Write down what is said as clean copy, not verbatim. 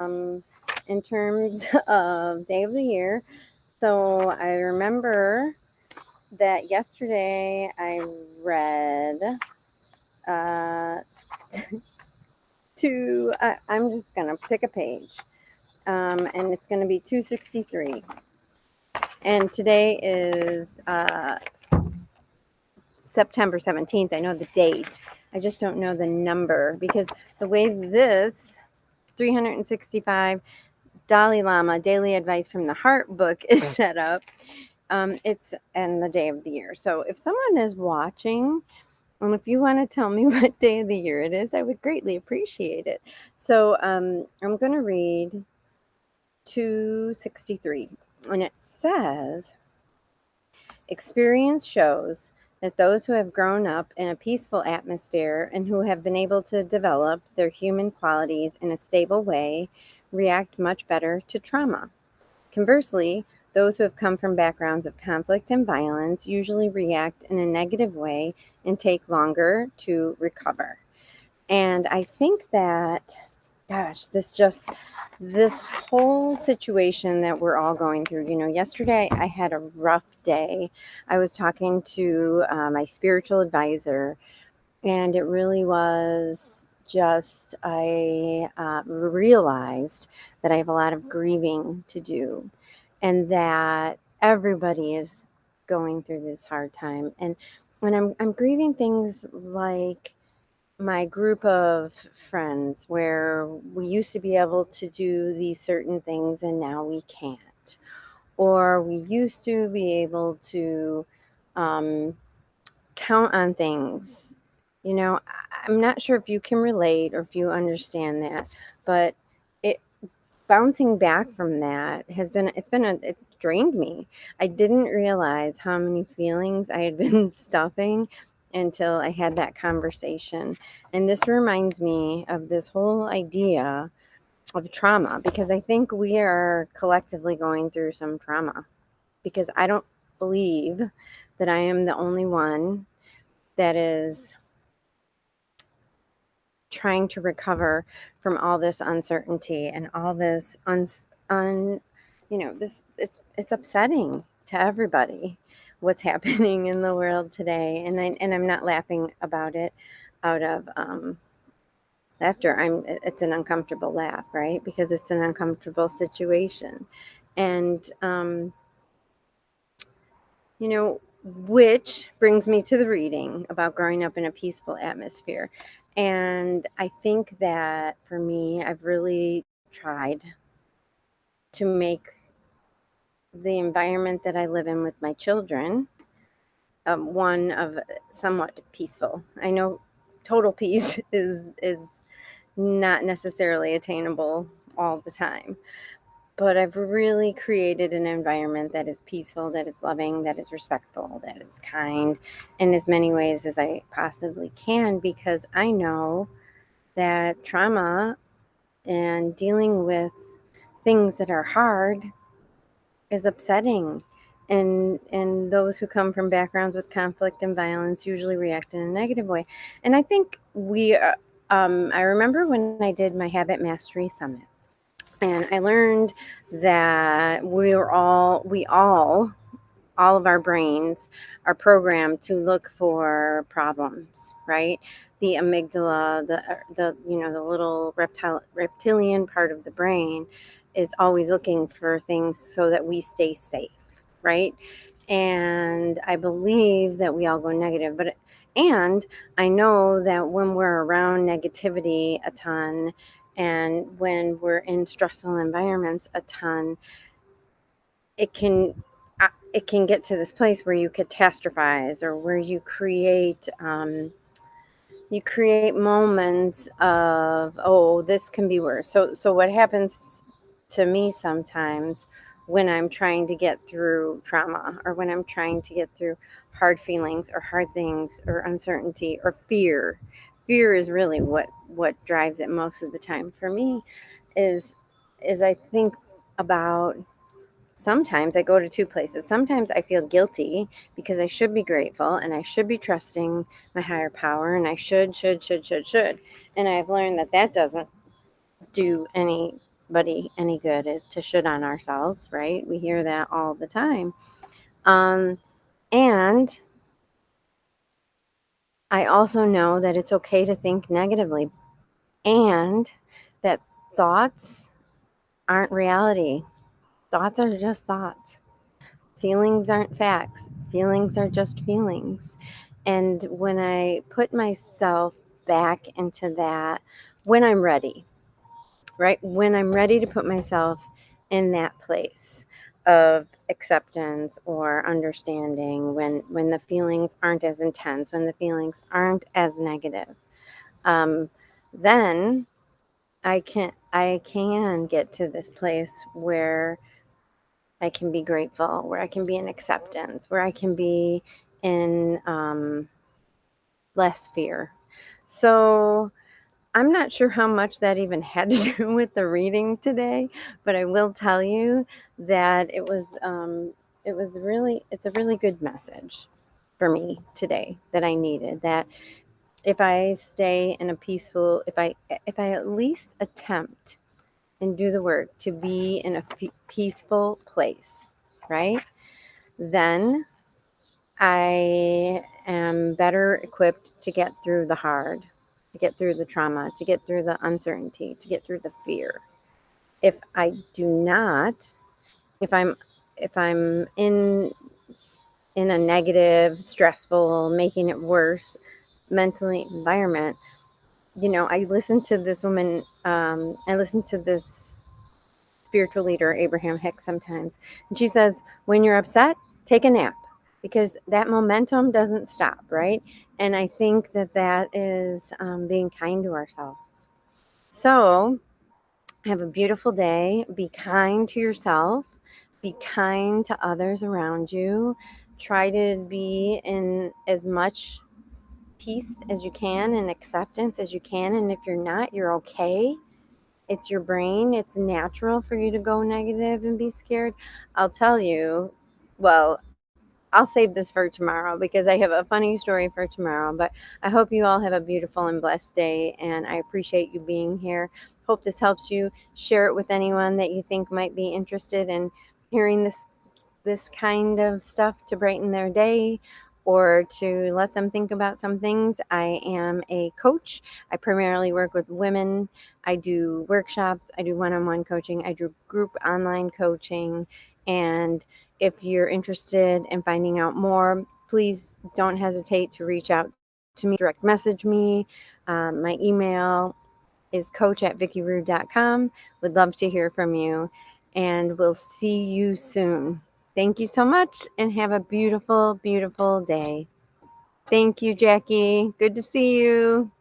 um, in terms of day of the year. So I remember that yesterday I read uh, I'm just going to pick a page, and it's going to be 263. And today is September 17th. I know the date. I just don't know the number because the way this 365 Dalai Lama Daily Advice from the Heart book is set up, it's and the day of the year. So if someone is watching, and if you want to tell me what day of the year it is, I would greatly appreciate it. So I'm going to read 263, and it says, experience shows that those who have grown up in a peaceful atmosphere and who have been able to develop their human qualities in a stable way react much better to trauma. Conversely, those who have come from backgrounds of conflict and violence usually react in a negative way and take longer to recover. And I think that, gosh, this whole situation that we're all going through, yesterday I had a rough day. I was talking to my spiritual advisor, and it really was just, I realized that I have a lot of grieving to do, and that everybody is going through this hard time. And when I'm grieving things like my group of friends where we used to be able to do these certain things and now we can't, or we used to be able to um, count on things. I'm not sure if you can relate or if you understand that, but it bouncing back from that it drained me. I didn't realize how many feelings I had been stuffing until I had that conversation. And this reminds me of this whole idea of trauma, because I think we are collectively going through some trauma, because I don't believe that I am the only one that is trying to recover from all this uncertainty and all this this it's upsetting to everybody what's happening in the world today. And I'm not laughing about it out of laughter. It's an uncomfortable laugh, right? Because it's an uncomfortable situation. And which brings me to the reading about growing up in a peaceful atmosphere. And I think that for me, I've really tried to make the environment that I live in with my children one of somewhat peaceful. I know total peace is not necessarily attainable all the time, but I've really created an environment that is peaceful, that is loving, that is respectful, that is kind in as many ways as I possibly can, because I know that trauma and dealing with things that are hard is upsetting. And those who come from backgrounds with conflict and violence usually react in a negative way. And I think I remember when I did my Habit Mastery Summit, and I learned that all of our brains are programmed to look for problems, right? The amygdala, the little reptilian part of the brain is always looking for things so that we stay safe, right? And I believe that we all go negative, and I know that when we're around negativity a ton, and when we're in stressful environments a ton, it can it can get to this place where you catastrophize, or where you create moments of, oh, this can be worse. So what happens to me sometimes when I'm trying to get through trauma, or when I'm trying to get through hard feelings or hard things or uncertainty or fear is really what drives it most of the time for me, is I think about, sometimes I go to two places. Sometimes I feel guilty because I should be grateful and I should be trusting my higher power, and I should. And I've learned that that doesn't do any anybody any good is to shit on ourselves, right? We hear that all the time. And I also know that it's okay to think negatively and that thoughts aren't reality. Thoughts are just thoughts. Feelings aren't facts. Feelings are just feelings. And when I put myself back into that, when I'm ready, right? When I'm ready to put myself in that place of acceptance or understanding, when the feelings aren't as intense, when the feelings aren't as negative, um, then I can get to this place where I can be grateful, where I can be in acceptance, where I can be in less fear. So I'm not sure how much that even had to do with the reading today, but I will tell you that it's a really good message for me today that I needed. That if I stay in a peaceful, if I at least attempt and do the work to be in a peaceful place, right? Then I am better equipped to get through the hard, to get through the trauma, to get through the uncertainty, to get through the fear. If I do not, if I'm if I'm in a negative, stressful, making it worse mentally environment, I listen to this woman. I listen to this spiritual leader, Abraham Hicks, sometimes, and she says, "When you're upset, take a nap." Because that momentum doesn't stop, right? And I think that that is being kind to ourselves. So have a beautiful day. Be kind to yourself. Be kind to others around you. Try to be in as much peace as you can and acceptance as you can. And if you're not, you're okay. It's your brain. It's natural for you to go negative and be scared. I'll tell you, well, I'll save this for tomorrow because I have a funny story for tomorrow. But I hope you all have a beautiful and blessed day. And I appreciate you being here. Hope this helps you. Share it with anyone that you think might be interested in hearing this kind of stuff to brighten their day or to let them think about some things. I am a coach. I primarily work with women. I do workshops, I do one-on-one coaching, I do group online coaching. And if you're interested in finding out more, please don't hesitate to reach out to me, direct message me. My email is coach@vickyrude.com. Would love to hear from you, and we'll see you soon. Thank you so much and have a beautiful, beautiful day. Thank you, Jackie. Good to see you.